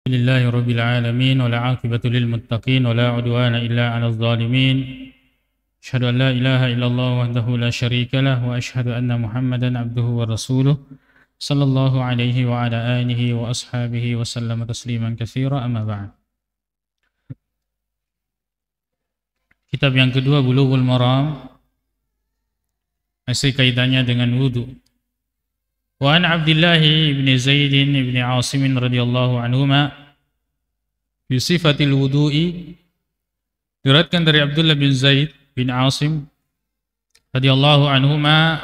Alhamdulillahi Rabbil Alamin wa la aqibatu lil muttaqin wa la udwana illa 'alal zalimin. Asyhadu an la ilaha illallah wahdahu la syarika lah wa asyhadu anna Muhammadan abduhu wa rasuluh sallallahu alaihi wa ala alihi wa ashabihi wa sallama tasliman katsira, amma ba'd. Kitab yang kedua, Bulughul Maram, masih kaitannya dengan wudu. Wa an Abdullah bin Zaid bin Asim radhiyallahu anhuma fi sifatil wudu'i, diriwayatkan dari Abdullah bin Zaid bin Asim radhiyallahu anhuma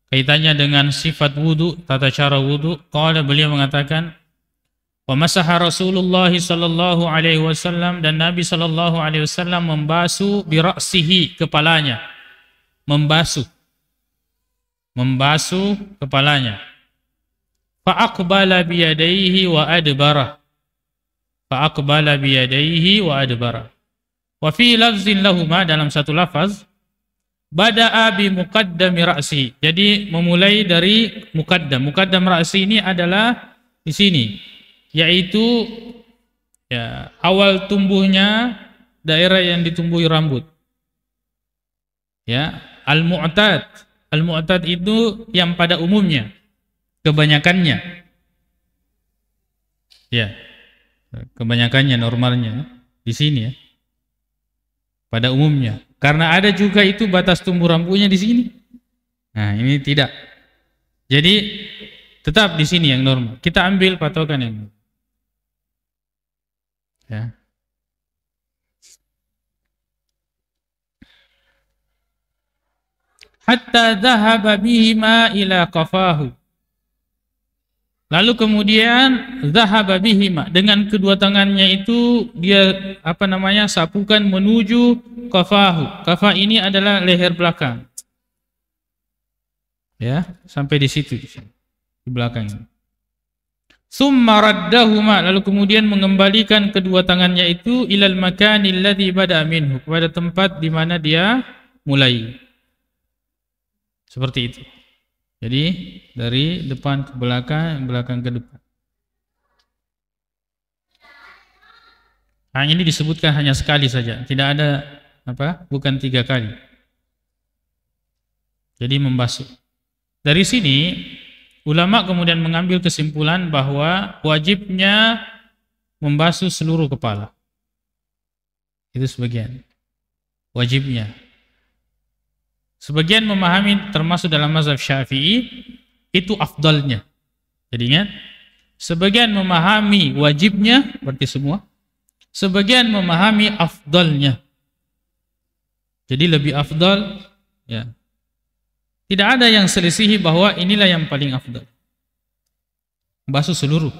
kaitannya dengan sifat wudu, tata cara wudu. Qala, beliau mengatakan, wa masaha Rasulullah sallallahu alaihi wasallam, dan Nabi sallallahu alaihi wasallam membasuh bi ra'sihi, kepalanya, membasuh kepalanya. Fa aqbala bi yadayhi wa adbara. Wa fi lafzin lahuma, dalam satu lafaz, bada'a bi muqaddami ra'si. Jadi memulai dari muqaddam. Muqaddam ra'si ini adalah di sini, yaitu ya, awal tumbuhnya daerah yang ditumbuhi rambut. Ya, al-mu'tad. Al-mu'tad itu yang pada umumnya, kebanyakannya. Ya, kebanyakannya, normalnya di sini ya. Pada umumnya. Karena ada juga itu batas tumbuh rambutnya di sini. Nah, ini tidak. Jadi tetap di sini yang normal. Kita ambil patokan yang normal. Ya. Hatta dhahaba bihima ila qafahu. Lalu kemudian dhahaba bihima, dengan kedua tangannya itu dia sapukan menuju qafahu. Qafa ini adalah leher belakang. Ya, sampai di situ di belakang ini. Summa raddahuma, lalu kemudian mengembalikan kedua tangannya itu ilal makanil ladzi bada minhu, kepada tempat di mana dia mulai. Seperti itu. Jadi dari depan ke belakang, belakang ke depan. Nah, ini disebutkan hanya sekali saja, tidak ada bukan 3 kali. Jadi membasuh. Dari sini ulama kemudian mengambil kesimpulan bahwa wajibnya membasuh seluruh kepala. Itu sebagian. Wajibnya. Sebagian memahami, termasuk dalam mazhab Syafi'i, itu afdalnya. Jadi ingat, sebagian memahami wajibnya, berarti semua. Sebagian memahami afdalnya. Jadi lebih afdal, ya. Tidak ada yang selisihi bahwa inilah yang paling afdal. Basuh seluruh.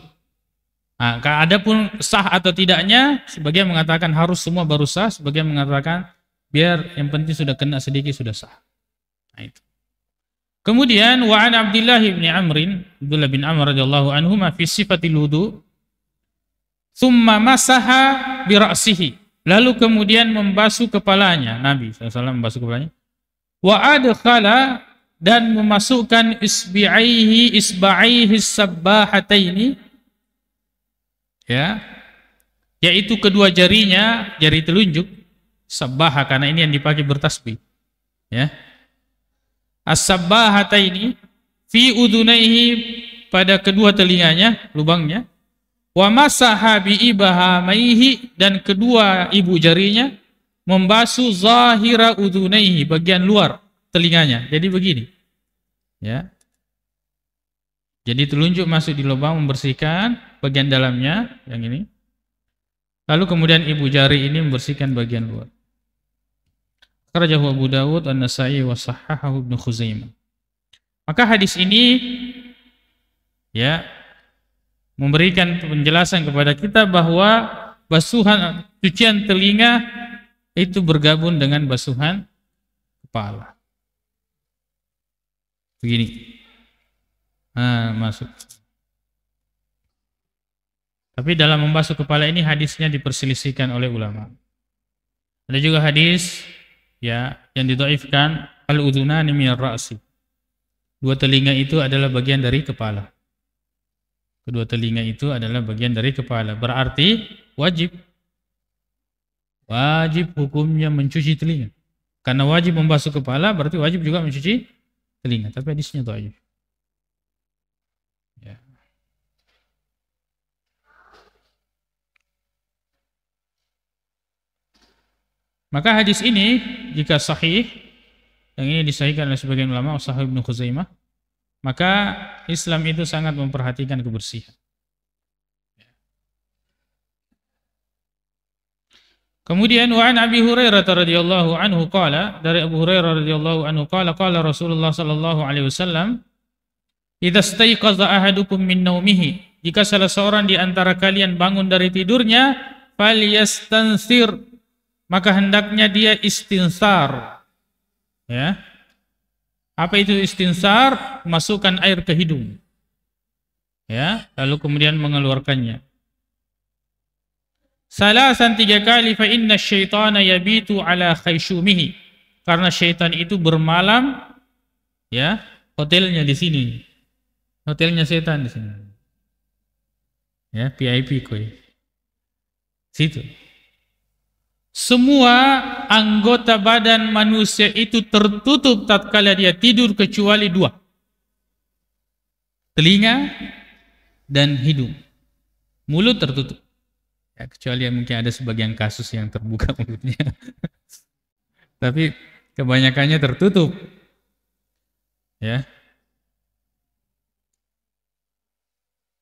Nah, adapun sah atau tidaknya, sebagian mengatakan harus semua baru sah, sebagian mengatakan biar yang penting sudah kena sedikit sudah sah. Nah, itu. Kemudian wa an Abdullah bin Amr radhiyallahu anhu fi sifatil wudu, thumma masaha bi ra'sihi, lalu kemudian membasuh kepalanya. Nabi SAW membasuh kepalanya. Wa adkhala, dan memasukkan isba'aihi sabbahataini, ya, yaitu kedua jarinya, jari telunjuk, sabbaha karena ini yang dipakai bertasbih, ya. As-sabbahataini fi udunaihi, pada kedua telinganya, lubangnya. Wa masaha bi ibahamaihi, dan kedua ibu jarinya membasuh zahira udunaihi, bagian luar telinganya. Jadi begini. Ya. Jadi telunjuk masuk di lubang membersihkan bagian dalamnya, yang ini. Lalu kemudian ibu jari ini membersihkan bagian luar. Akhrajahu Abu Dawud, An-Nasa'i wa sahhahahu Ibnu Khuzaimah. Maka hadis ini ya memberikan penjelasan kepada kita bahwa basuhan cucian telinga itu bergabung dengan basuhan kepala. Begini. Nah, masuk. Tapi dalam membasuh kepala ini hadisnya diperselisihkan oleh ulama. Ada juga hadis ya yang didhaifkan, al-udhunani minar ra'si. Dua telinga itu adalah bagian dari kepala. Kedua telinga itu adalah bagian dari kepala. Berarti wajib hukumnya mencuci telinga. Karena wajib membasuh kepala berarti wajib juga mencuci telinga. Tapi hadisnya dhaif. Ya. Maka hadis ini jika sahih, yang ini disahihkan oleh sebagian ulama, Sahih Ibnu Khuzaimah, maka Islam itu sangat memperhatikan kebersihan. Kemudian wa an Abi Hurairah radhiyallahu anhu qala, dari Abu Hurairah radhiyallahu anhu qala Rasulullah sallallahu alaihi wasallam, "Idza staiqaza ahadukum min naumihi," jika salah seorang di antara kalian bangun dari tidurnya, falyastansir, maka hendaknya dia istinsar. Ya. Apa itu istinsar? Masukkan air ke hidung. Ya, lalu kemudian mengeluarkannya. Salasan 3 kali, fa inna syaitana yabitu ala khayshumihi. Karena syaitan itu bermalam, ya, hotelnya di sini. Hotelnya setan di sini. Ya, VIP koi. Situ. Semua anggota badan manusia itu tertutup tatkala dia tidur kecuali 2. Telinga dan hidung. Mulut tertutup. Ya, kecuali mungkin ada sebagian kasus yang terbuka mulutnya. Tapi kebanyakannya tertutup. Ya.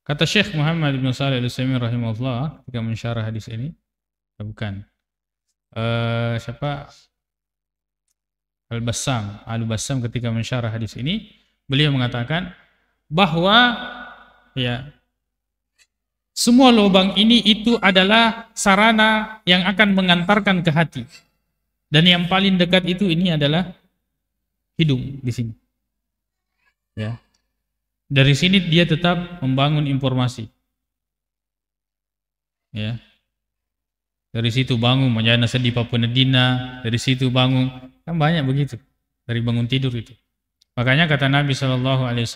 Kata Syekh Muhammad bin Shalih Al-Utsaimin rahimahullah ketika mensyarah hadis ini, bukan. Siapa? Al-Bassam ketika mensyarah hadis ini, beliau mengatakan bahwa ya semua lubang ini itu adalah sarana yang akan mengantarkan ke hati. Dan yang paling dekat itu ini adalah hidung di sini. Ya. Dari sini dia tetap membangun informasi. Ya. Dari situ bangun menjana sedih papunedina, dari situ bangun, kan banyak begitu dari bangun tidur itu. Makanya kata Nabi SAW,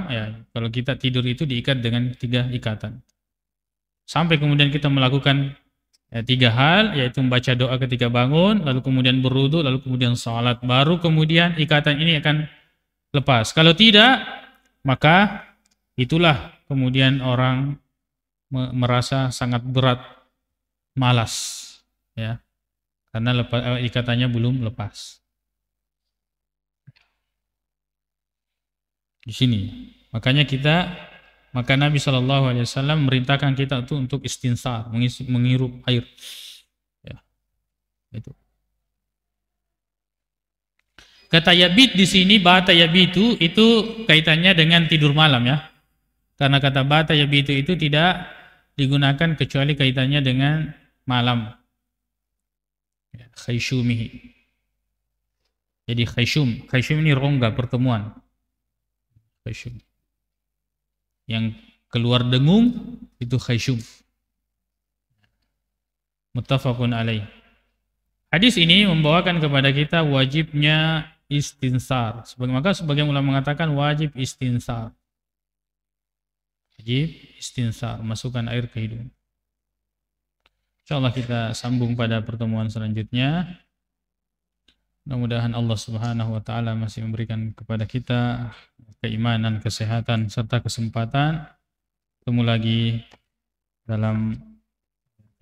ya, kalau kita tidur itu diikat dengan 3 ikatan. Sampai kemudian kita melakukan 3 hal, yaitu membaca doa ketika bangun, lalu kemudian berwudu, lalu kemudian salat, baru kemudian ikatan ini akan lepas. Kalau tidak, maka itulah kemudian orang merasa sangat berat, malas, ya, karena ikatannya belum lepas. Di sini, maka Nabi SAW merintahkan kita untuk istinsar, menghirup air. Ya, itu. Kata yabit di sini, bata yabitu itu kaitannya dengan tidur malam, ya. Karena kata bata yabitu itu tidak digunakan kecuali kaitannya dengan malam. Khaysyumihi. Jadi khaysyum ini rongga pertemuan. Khaysyum. Yang keluar dengung itu khaysyum. Muttafaqun alaih. Hadis ini membawakan kepada kita wajibnya istinsar. Maka sebagian ulama mengatakan wajib istinsar. Wajib istinsar, masukkan air ke hidung. InsyaAllah kita sambung pada pertemuan selanjutnya. Mudah-mudahan Allah Subhanahu wa taala masih memberikan kepada kita keimanan, kesehatan serta kesempatan ketemu lagi dalam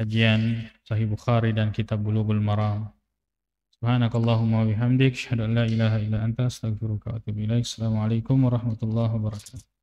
kajian Sahih Bukhari dan Kitab Bulughul Maram. Subhanakallahumma wa bihamdik, asyhadu an la ilaha illa anta, astaghfiruka wa atubu ilaik. Assalamualaikum warahmatullahi wabarakatuh.